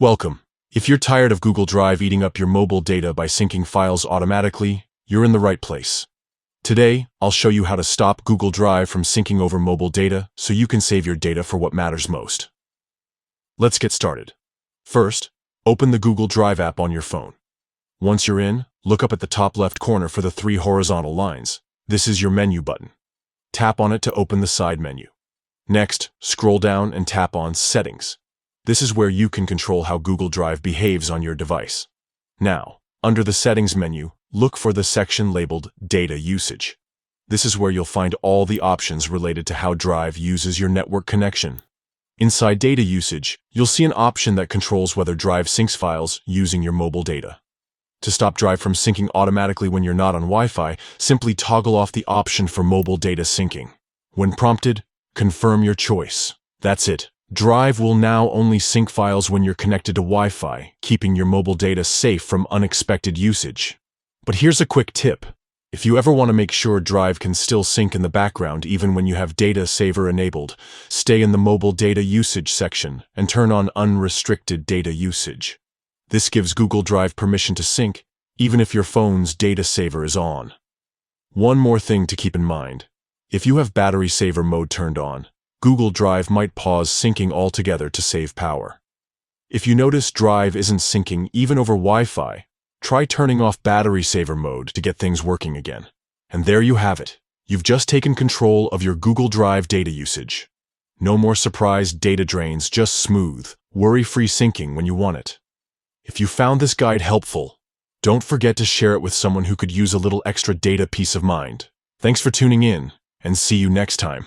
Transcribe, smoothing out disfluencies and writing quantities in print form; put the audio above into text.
Welcome. If you're tired of Google Drive eating up your mobile data by syncing files automatically, you're in the right place. Today, I'll show you how to stop Google Drive from syncing over mobile data so you can save your data for what matters most. Let's get started. First, open the Google Drive app on your phone. Once you're in, look up at the top left corner for the 3 horizontal lines. This is your menu button. Tap on it to open the side menu. Next, scroll down and tap on Settings. This is where you can control how Google Drive behaves on your device. Now, under the Settings menu, look for the section labeled Data Usage. This is where you'll find all the options related to how Drive uses your network connection. Inside Data Usage, you'll see an option that controls whether Drive syncs files using your mobile data. To stop Drive from syncing automatically when you're not on Wi-Fi, simply toggle off the option for mobile data syncing. When prompted, confirm your choice. That's it. Drive will now only sync files when you're connected to Wi-Fi, keeping your mobile data safe from unexpected usage. But here's a quick tip. If you ever want to make sure Drive can still sync in the background even when you have Data Saver enabled, stay in the Mobile Data Usage section and turn on Unrestricted Data Usage. This gives Google Drive permission to sync, even if your phone's Data Saver is on. One more thing to keep in mind. If you have Battery Saver mode turned on, Google Drive might pause syncing altogether to save power. If you notice Drive isn't syncing even over Wi-Fi, try turning off Battery Saver mode to get things working again. And there you have it. You've just taken control of your Google Drive data usage. No more surprise data drains, just smooth, worry-free syncing when you want it. If you found this guide helpful, don't forget to share it with someone who could use a little extra data peace of mind. Thanks for tuning in, and see you next time.